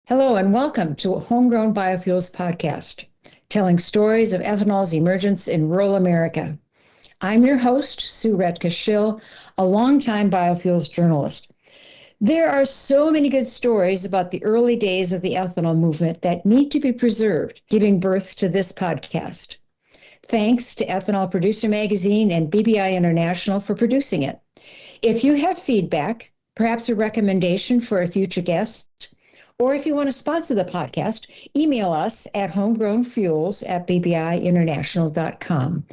Hello and welcome to Homegrown Biofuels Podcast, telling stories of ethanol's emergence in rural America. I'm your host, Sue Retka Schill, a longtime biofuels journalist. There are so many good stories about the early days of the ethanol movement that need to be preserved, giving birth to this podcast. Thanks to Ethanol Producer Magazine and BBI International for producing it. If you have feedback, perhaps a recommendation for a future guest, or if you want to sponsor the podcast, email us at homegrownfuels@bbiinternational.com.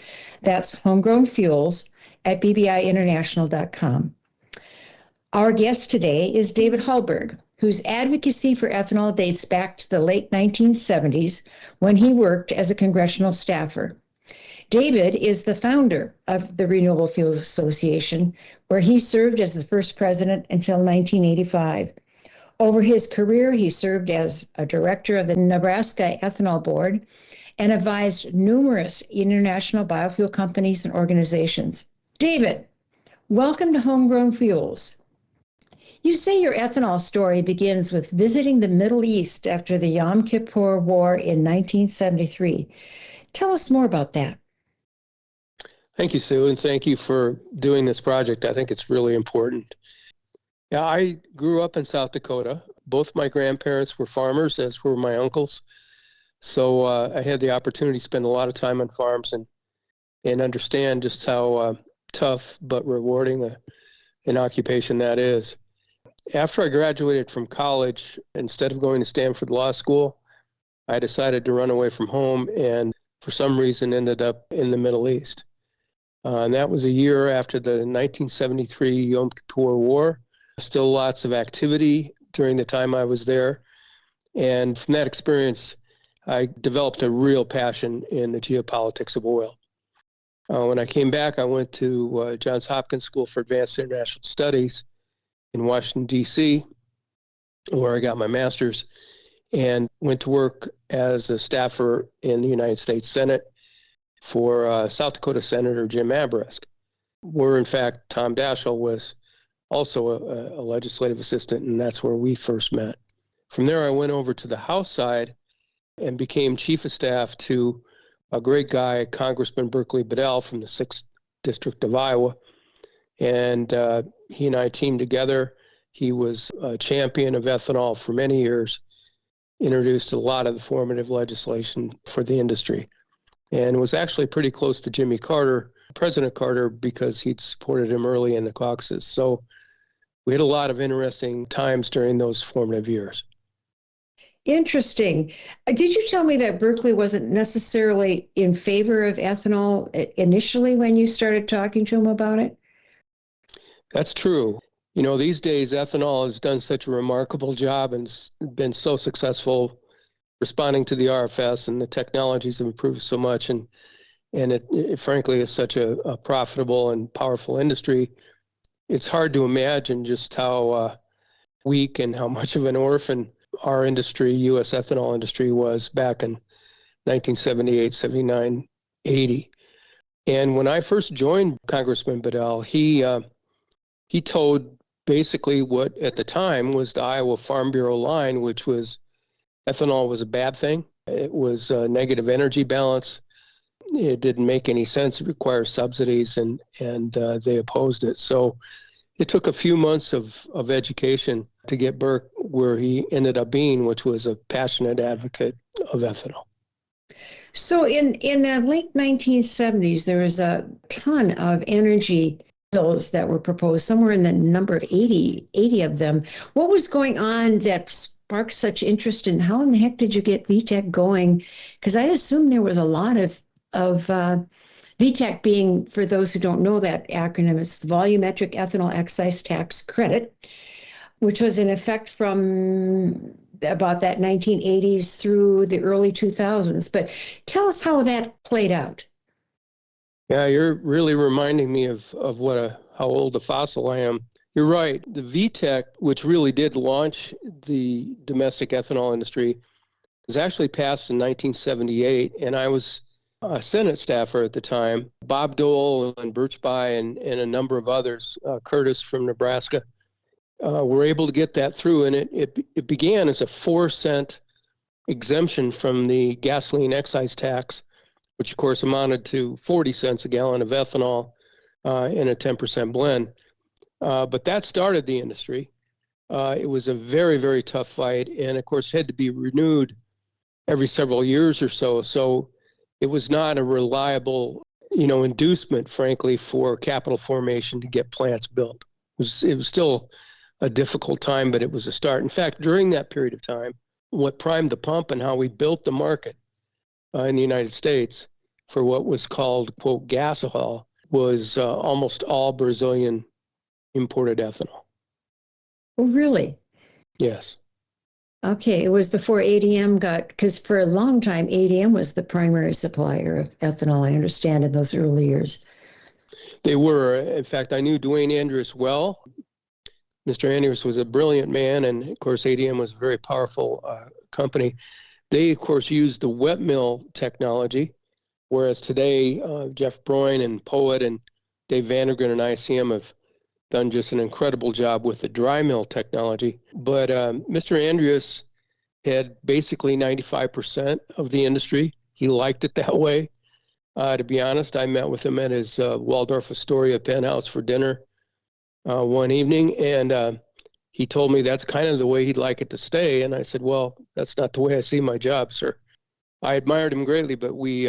That's homegrownfuels@bbiinternational.com. Our guest today is David Hallberg, whose advocacy for ethanol dates back to the late 1970s when he worked as a congressional staffer. David is the founder of the Renewable Fuels Association, where he served as the first president until 1985. Over his career, he served as a director of the Nebraska Ethanol Board and advised numerous international biofuel companies and organizations. David, welcome to Homegrown Fuels. You say your ethanol story begins with visiting the Middle East after the Yom Kippur War in 1973. Tell us more about that. Thank you, Sue, and thank you for doing this project. I think it's really important. Yeah, I grew up in South Dakota. Both my grandparents were farmers, as were my uncles. So I had the opportunity to spend a lot of time on farms and understand just how tough but rewarding an occupation that is. After I graduated from college, instead of going to Stanford Law School, I decided to run away from home and for some reason ended up in the Middle East. And that was a year after the 1973 Yom Kippur War. Still lots of activity during the time I was there. And from that experience, I developed a real passion in the geopolitics of oil. When I came back, I went to Johns Hopkins School for Advanced International Studies in Washington, D.C., where I got my master's, and went to work as a staffer in the United States Senate for South Dakota Senator Jim Abrisk, where, in fact, Tom Daschle was also a legislative assistant, and that's where we first met. From there, I went over to the House side and became chief of staff to a great guy, Congressman Berkeley Bedell from the 6th District of Iowa. And he and I teamed together. He was a champion of ethanol for many years, introduced a lot of the formative legislation for the industry, and was actually pretty close to Jimmy Carter, President Carter, because he'd supported him early in the caucus. So we had a lot of interesting times during those formative years. Interesting. Did you tell me that Berkeley wasn't necessarily in favor of ethanol initially when you started talking to him about it? That's true. You know, these days, ethanol has done such a remarkable job and been so successful responding to the RFS, and the technologies have improved so much. And it frankly is such a profitable and powerful industry. It's hard to imagine just how weak and how much of an orphan our industry, U.S. ethanol industry, was back in 1978, 79, 80. And when I first joined Congressman Bedell, he towed basically what at the time was the Iowa Farm Bureau line, which was ethanol was a bad thing. It was a negative energy balance. It didn't make any sense. It requires subsidies, and they opposed it. So it took a few months of education to get Burke where he ended up being, which was a passionate advocate of ethanol. So in the late 1970s, there was a ton of energy bills that were proposed, somewhere in the number of 80 of them. What was going on that sparked such interest, and how in the heck did you get VEETC going? Because I assume there was a lot of VEETC being, for those who don't know that acronym, it's the Volumetric Ethanol Excise Tax Credit, which was in effect from about that 1980s through the early 2000s. But tell us how that played out. Yeah, you're really reminding me of how old a fossil I am. You're right. The VEETC, which really did launch the domestic ethanol industry, was actually passed in 1978, and I was a Senate staffer at the time. Bob Dole and Birchby and a number of others, Curtis from Nebraska, were able to get that through, and it began as a 4-cent exemption from the gasoline excise tax, which of course amounted to 40 cents a gallon of ethanol in a 10% blend. But that started the industry. It was a very, very tough fight, and of course had to be renewed every several years or so. So it was not a reliable, inducement, frankly, for capital formation to get plants built. It was still a difficult time, but it was a start. In fact, during that period of time, what primed the pump and how we built the market in the United States for what was called, quote, gasohol was almost all Brazilian imported ethanol. Oh, really? Yes. Okay, it was before ADM because for a long time, ADM was the primary supplier of ethanol, I understand, in those early years. They were. In fact, I knew Dwayne Andrews well. Mr. Andrews was a brilliant man, and of course, ADM was a very powerful company. They, of course, used the wet mill technology, whereas today, Jeff Broin and Poet and Dave Vandergren and ICM have done just an incredible job with the dry mill technology. But Mr. Andrews had basically 95% of the industry. He liked it that way. To be honest, I met with him at his Waldorf Astoria penthouse for dinner one evening, and he told me that's kind of the way he'd like it to stay. And I said, well, that's not the way I see my job, sir. I admired him greatly, but we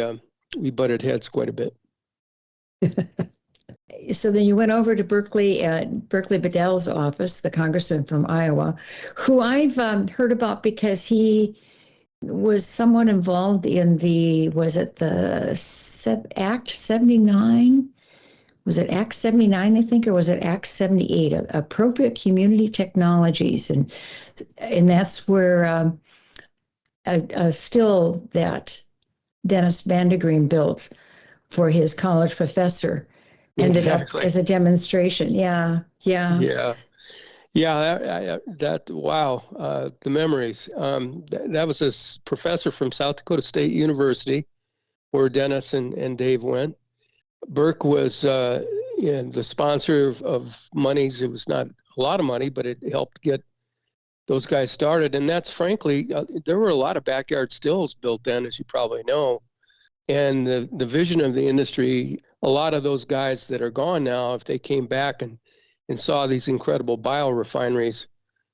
butted heads quite a bit. So then you went over to Berkeley Bedell's office, the congressman from Iowa, who I've heard about because he was somewhat involved in was it the Act 79? Was it Act 79, I think, or was it Act 78, Appropriate Community Technologies? And that's where a still that Dennis Vandergreen built for his college professor ended up as a demonstration. Yeah. Wow, the memories. That was a professor from South Dakota State University where Dennis and Dave went. Burke was the sponsor of monies. It was not a lot of money, but it helped get those guys started. And that's frankly, there were a lot of backyard stills built then, as you probably know. And the vision of the industry, a lot of those guys that are gone now, if they came back and saw these incredible biorefineries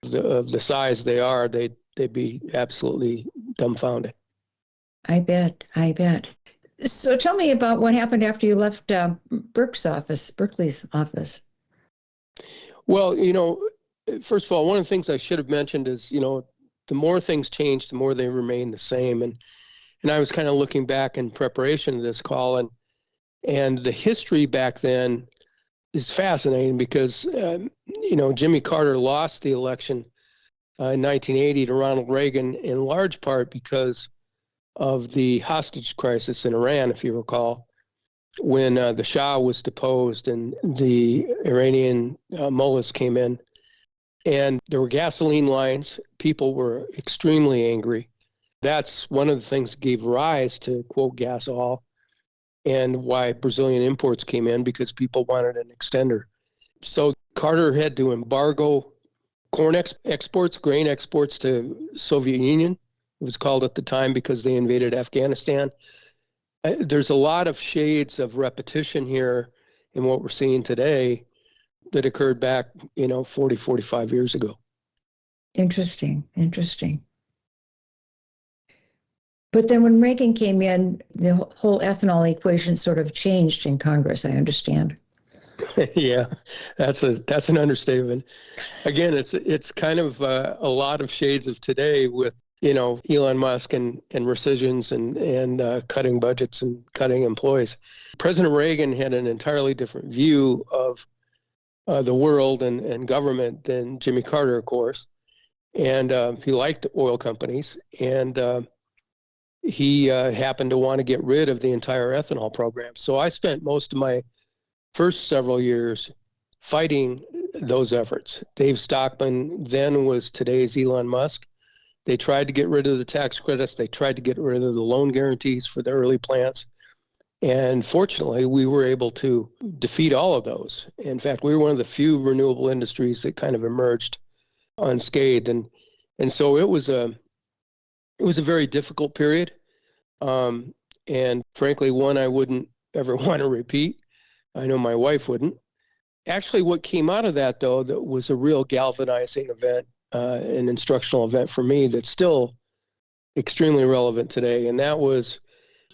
of the size they are, they'd be absolutely dumbfounded. I bet. So tell me about what happened after you left Berkeley's office. Well, first of all, one of the things I should have mentioned is, the more things change, the more they remain the same. And I was kind of looking back in preparation of this call, and the history back then is fascinating because, Jimmy Carter lost the election in 1980 to Ronald Reagan in large part because of the hostage crisis in Iran, if you recall, when the Shah was deposed and the Iranian mullahs came in. And there were gasoline lines. People were extremely angry. That's one of the things that gave rise to, quote, gasohol, and why Brazilian imports came in, because people wanted an extender. So Carter had to embargo corn exports, grain exports to Soviet Union. It was called at the time because they invaded Afghanistan. There's a lot of shades of repetition here in what we're seeing today that occurred back, 40, 45 years ago. Interesting. But then when Reagan came in, the whole ethanol equation sort of changed in Congress, I understand. Yeah, that's an understatement. Again, it's kind of a lot of shades of today with, Elon Musk and rescissions and cutting budgets and cutting employees. President Reagan had an entirely different view of the world and government than Jimmy Carter, of course. And he liked oil companies, and he happened to want to get rid of the entire ethanol program. So I spent most of my first several years fighting those efforts. Dave Stockman then was today's Elon Musk. They tried to get rid of the tax credits. They tried to get rid of the loan guarantees for the early plants. And fortunately, we were able to defeat all of those. In fact, we were one of the few renewable industries that kind of emerged unscathed. And so it was a very difficult period. And frankly, one I wouldn't ever want to repeat. I know my wife wouldn't. Actually, what came out of that, though, that was a real galvanizing event, an instructional event for me that's still extremely relevant today. And that was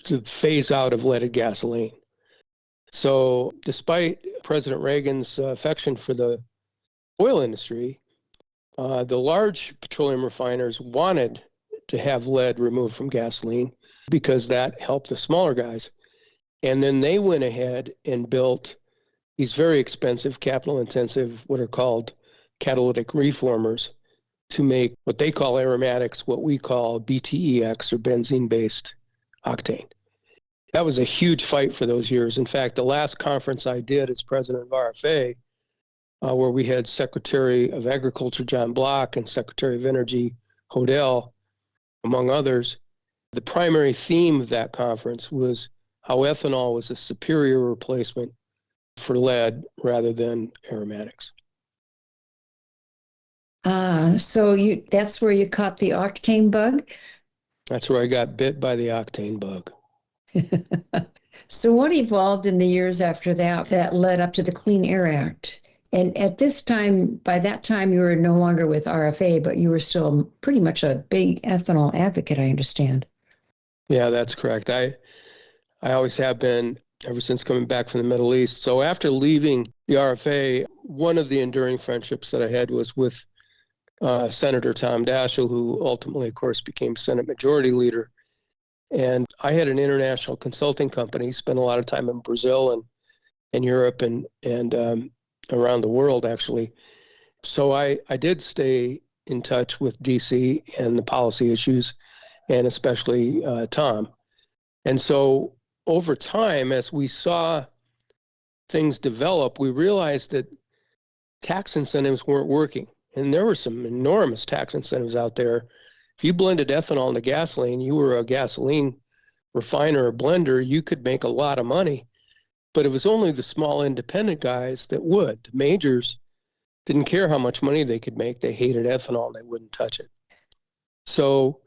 the phase out of leaded gasoline. So despite President Reagan's affection for the oil industry, the large petroleum refiners wanted to have lead removed from gasoline because that helped the smaller guys. And then they went ahead and built these very expensive, capital-intensive, what are called catalytic reformers to make what they call aromatics, what we call BTEX or benzene-based octane. That was a huge fight for those years. In fact, the last conference I did as president of RFA, where we had Secretary of Agriculture John Block and Secretary of Energy Hodel, among others, the primary theme of that conference was how ethanol was a superior replacement for lead rather than aromatics. That's where you caught the octane bug? That's where I got bit by the octane bug. So what evolved in the years after that led up to the Clean Air Act? And by that time, you were no longer with RFA, but you were still pretty much a big ethanol advocate, I understand. Yeah, that's correct. I always have been ever since coming back from the Middle East. So after leaving the RFA, one of the enduring friendships that I had was with Senator Tom Daschle, who ultimately, of course, became Senate Majority Leader. And I had an international consulting company, spent a lot of time in Brazil and Europe and around the world, actually. So I did stay in touch with DC and the policy issues, and especially Tom. And so over time, as we saw things develop, we realized that tax incentives weren't working. And there were some enormous tax incentives out there. If you blended ethanol into gasoline, you were a gasoline refiner or blender, you could make a lot of money. But it was only the small independent guys that would. The majors didn't care how much money they could make. They hated ethanol and they wouldn't touch it. So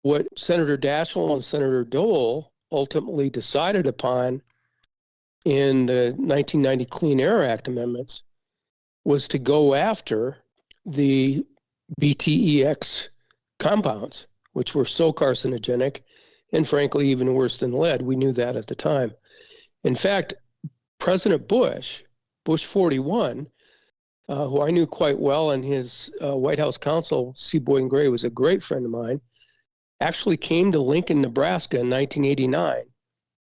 what Senator Daschle and Senator Dole ultimately decided upon in the 1990 Clean Air Act amendments was to go after the BTEX compounds, which were so carcinogenic and frankly even worse than lead. We knew that at the time. In fact, President Bush 41, who I knew quite well, and his White House counsel, C. Boyden Gray, was a great friend of mine, actually came to Lincoln, Nebraska in 1989,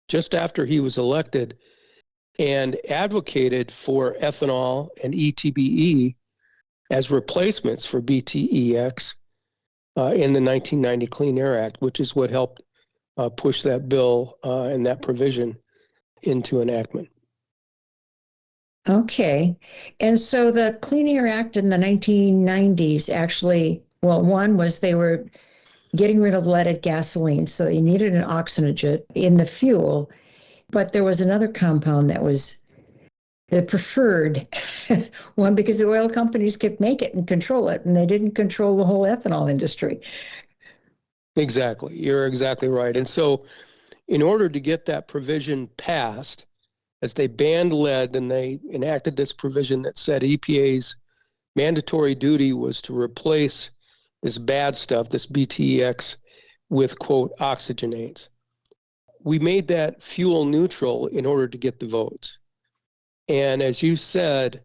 just after he was elected, and advocated for ethanol and ETBE as replacements for BTEX in the 1990 Clean Air Act, which is what helped push that bill and that provision into enactment. Okay. And so the Clean Air Act in the 1990s actually, well, one was they were getting rid of leaded gasoline, so they needed an oxygenate in the fuel. But there was another compound that was the preferred one because the oil companies could make it and control it, and they didn't control the whole ethanol industry. Exactly. You're exactly right. And so in order to get that provision passed, as they banned lead, then they enacted this provision that said EPA's mandatory duty was to replace this bad stuff, this BTEX, with, quote, oxygenates. We made that fuel neutral in order to get the votes. And as you said,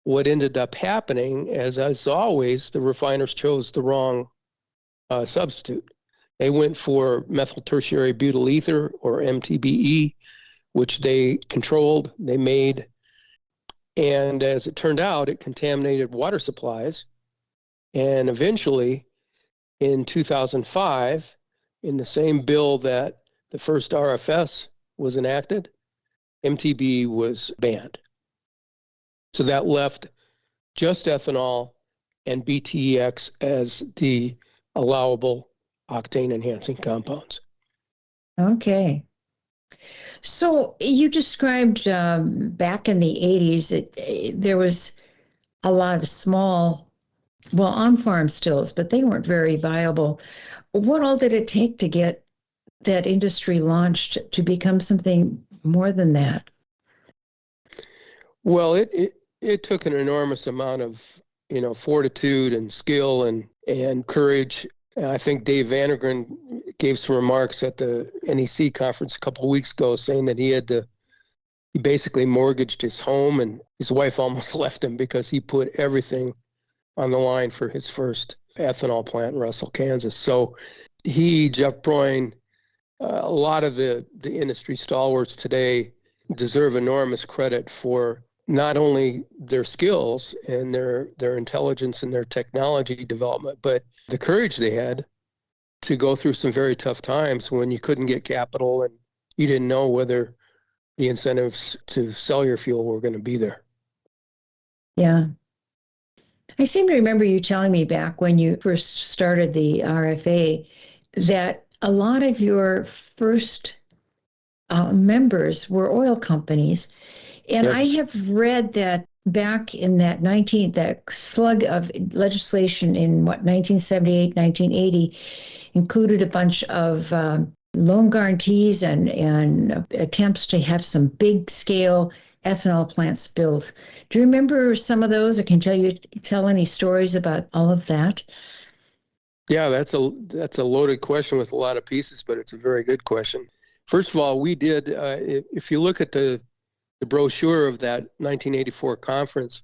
what ended up happening, as always, the refiners chose the wrong substitute. They went for methyl tertiary butyl ether, or MTBE, which they controlled, they made. And as it turned out, it contaminated water supplies. And eventually, in 2005, in the same bill that the first RFS was enacted, MTBE was banned. So that left just ethanol and BTEX as the allowable octane enhancing compounds. Okay. So you described back in the 80s, there was a lot of small, well, on-farm stills, but they weren't very viable. What all did it take to get that industry launched to become something more than that? Well, it took an enormous amount of, fortitude and skill and courage. I think Dave Vandergren gave some remarks at the NEC conference a couple of weeks ago saying that he basically mortgaged his home, and his wife almost left him because he put everything on the line for his first ethanol plant in Russell, Kansas. So Jeff Broin, a lot of the industry stalwarts today deserve enormous credit for not only their skills and their intelligence and their technology development, but the courage they had to go through some very tough times when you couldn't get capital and you didn't know whether the incentives to sell your fuel were going to be there. Yeah. I seem to remember you telling me back when you first started the RFA that a lot of your first members were oil companies. And Yes. I have read that back in that slug of legislation in 1978, 1980, included a bunch of loan guarantees and attempts to have some big scale ethanol plants built. Do you remember some of those, or can tell any stories about all of that? Yeah, that's a loaded question with a lot of pieces, but it's a very good question. First of all, we did, if you look at the brochure of that 1984 conference,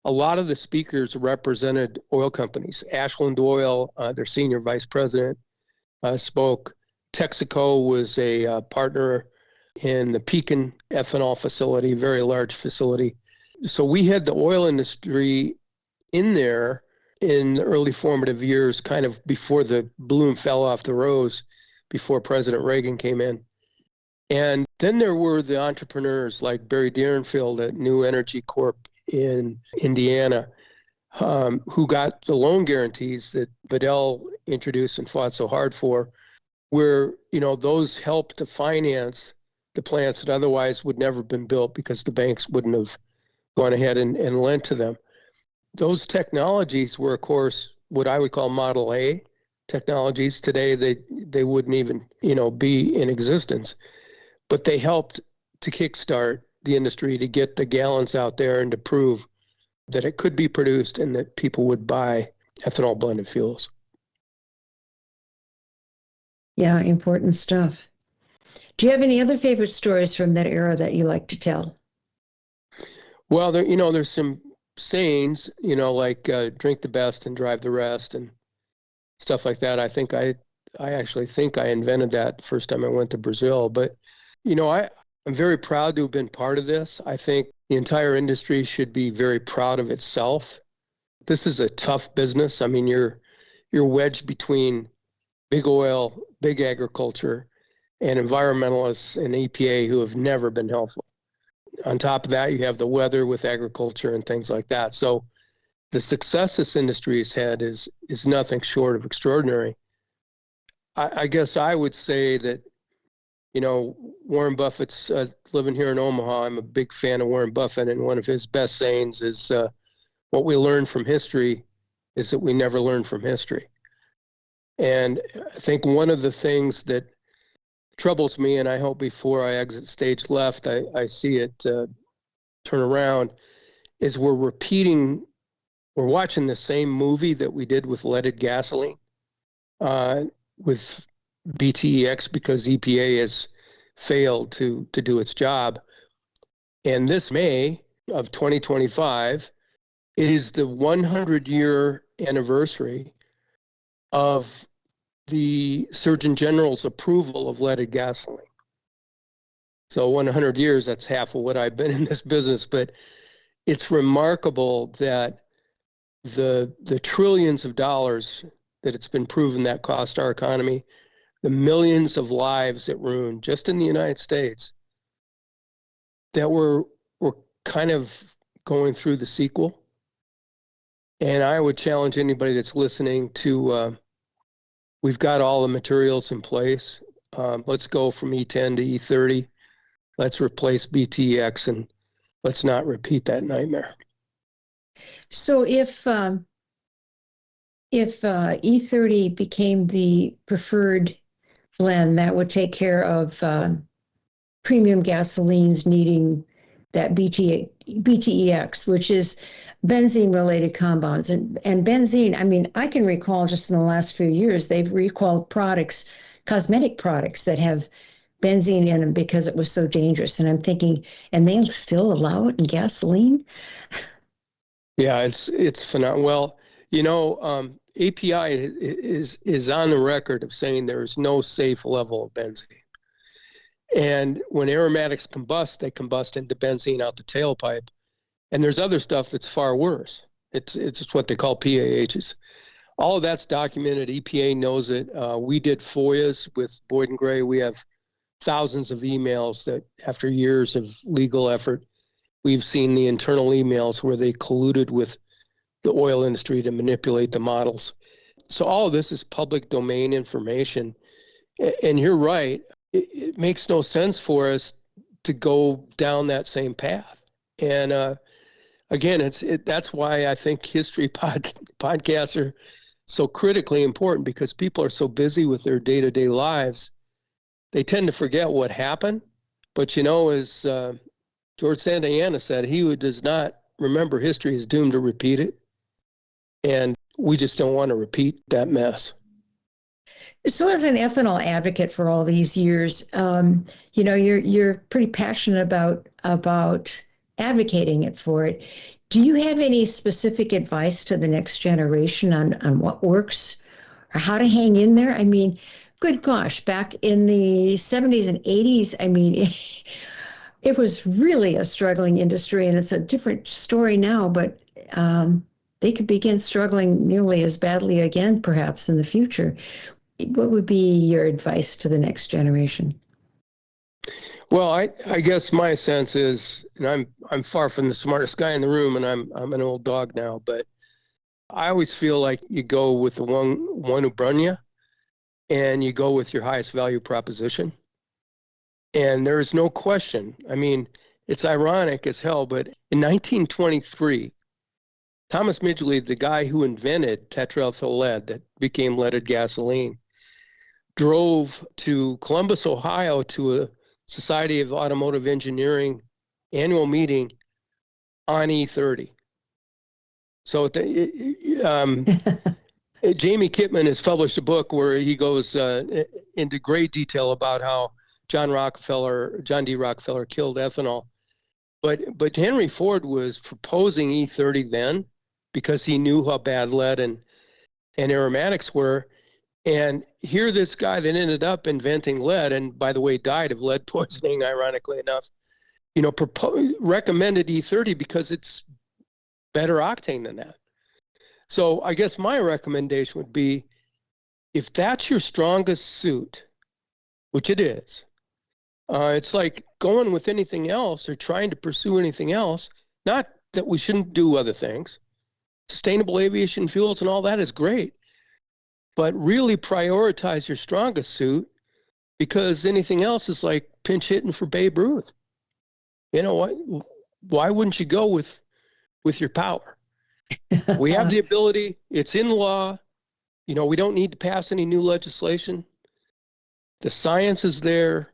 a lot of the speakers represented oil companies. Ashland Oil, their senior vice president, spoke. Texaco was a partner in the Pekin ethanol facility, very large facility. So we had the oil industry in there in the early formative years, kind of before the bloom fell off the rose, before President Reagan came in. And then there were the entrepreneurs like Barry Deerenfield at New Energy Corp in Indiana, who got the loan guarantees that Bedell introduced and fought so hard for, where, those helped to finance the plants that otherwise would never have been built because the banks wouldn't have gone ahead and lent to them. Those technologies were, of course, what I would call Model A technologies. Today, they wouldn't even, be in existence. But they helped to kickstart the industry, to get the gallons out there and to prove that it could be produced and that people would buy ethanol blended fuels. Yeah, important stuff. Do you have any other favorite stories from that era that you like to tell? Well, there's some sayings, like drink the best and drive the rest and stuff like that. I actually think I invented that the first time I went to Brazil. But, I'm very proud to have been part of this. I think the entire industry should be very proud of itself. This is a tough business. I mean, you're wedged between big oil, big agriculture, and environmentalists and EPA who have never been helpful. On top of that, you have the weather with agriculture and things like that. So the success this industry has had is nothing short of extraordinary. I guess I would say that, Warren Buffett's living here in Omaha. I'm a big fan of Warren Buffett, and one of his best sayings is, what we learn from history is that we never learn from history. And I think one of the things that troubles me, and I hope before I exit stage left, I see it turn around, is we're watching the same movie that we did with leaded gasoline, with BTEX, because EPA has failed to do its job. And this May of 2025, it is the 100-year anniversary of the Surgeon General's approval of leaded gasoline. So 100 years, that's half of what I've been in this business. But it's remarkable that the trillions of dollars that it's been proven that cost our economy, the millions of lives it ruined just in the United States, that we're kind of going through the sequel. And I would challenge anybody that's listening to, we've got all the materials in place. Let's go from E10 to E30. Let's replace BTX and let's not repeat that nightmare. So if E30 became the preferred blend, that would take care of premium gasolines needing that BTEX, which is benzene-related compounds. And benzene, I mean, I can recall just in the last few years, they've recalled products, cosmetic products that have benzene in them because it was so dangerous. And I'm thinking, and they still allow it in gasoline? Yeah, it's phenomenal. Well, API is on the record of saying there is no safe level of benzene. And when aromatics combust, they combust into benzene out the tailpipe. And there's other stuff that's far worse. It's what they call PAHs. All of that's documented. EPA knows it. We did FOIAs with Boyd and Gray. We have thousands of emails that after years of legal effort, we've seen the internal emails where they colluded with the oil industry to manipulate the models. So all of this is public domain information. And you're right. It makes no sense for us to go down that same path. And again, that's why I think history podcasts are so critically important, because people are so busy with their day-to-day lives. They tend to forget what happened. But, as George Santayana said, he who does not remember history is doomed to repeat it. And we just don't want to repeat that mess. So as an ethanol advocate for all these years, you're pretty passionate about advocating it for it. Do you have any specific advice to the next generation on what works or how to hang in there? I mean, good gosh, back in the 70s and 80s, I mean, it was really a struggling industry, and it's a different story now, but they could begin struggling nearly as badly again, perhaps in the future. What would be your advice to the next generation? Well, I guess my sense is, and I'm far from the smartest guy in the room, and I'm an old dog now, but I always feel like you go with the one who brung you, and you go with your highest value proposition. And there is no question. I mean, it's ironic as hell, but in 1923, Thomas Midgley, the guy who invented tetraethyl lead that became leaded gasoline, drove to Columbus, Ohio, to a Society of Automotive Engineering annual meeting on E30. So Jamie Kittman has published a book where he goes into great detail about how John D. Rockefeller killed ethanol. But Henry Ford was proposing E30 then because he knew how bad lead and aromatics were. And here this guy that ended up inventing lead, and by the way, died of lead poisoning, ironically enough, recommended E30 because it's better octane than that. So I guess my recommendation would be, if that's your strongest suit, which it is, it's like going with anything else or trying to pursue anything else. Not that we shouldn't do other things. Sustainable aviation fuels and all that is great. But really prioritize your strongest suit, because anything else is like pinch hitting for Babe Ruth. You know what? Why wouldn't you go with your power? We have the ability. It's in law. We don't need to pass any new legislation. The science is there.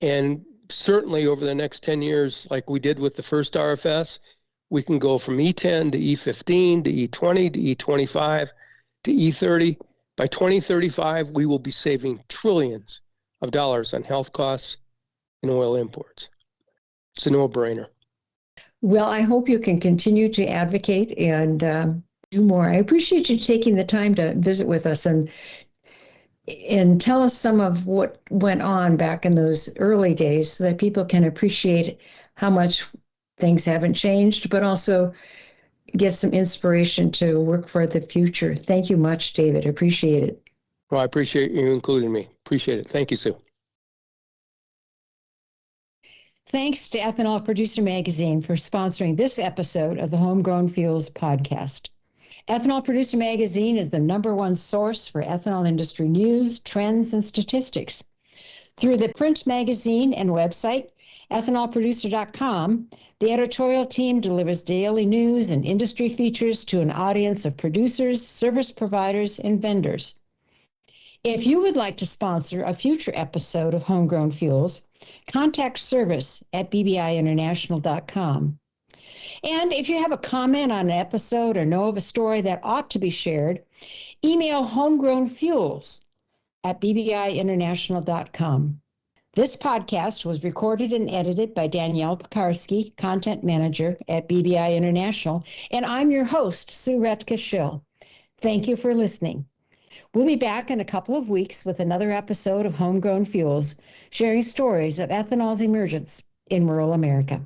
And certainly over the next 10 years, like we did with the first RFS, we can go from E10 to E15 to E20 to E25 to E30. By 2035, we will be saving trillions of dollars on health costs and oil imports. It's a no-brainer. Well, I hope you can continue to advocate and do more. I appreciate you taking the time to visit with us and tell us some of what went on back in those early days so that people can appreciate how much things haven't changed, but also get some inspiration to work for the future. Thank you much, David. I appreciate it. Well, I appreciate you including me. Appreciate it. Thank you, Sue. Thanks to Ethanol Producer Magazine for sponsoring this episode of the Homegrown Fuels podcast. Ethanol Producer Magazine is the #1 source for ethanol industry news, trends, and statistics. Through the print magazine and website, ethanolproducer.com, the editorial team delivers daily news and industry features to an audience of producers, service providers, and vendors. If you would like to sponsor a future episode of Homegrown Fuels, contact service@bbiinternational.com. And if you have a comment on an episode or know of a story that ought to be shared, email homegrownfuels@bbiinternational.com. This podcast was recorded and edited by Danielle Pekarsky, Content Manager at BBI International, and I'm your host, Sue Retka Schill. Thank you for listening. We'll be back in a couple of weeks with another episode of Homegrown Fuels, sharing stories of ethanol's emergence in rural America.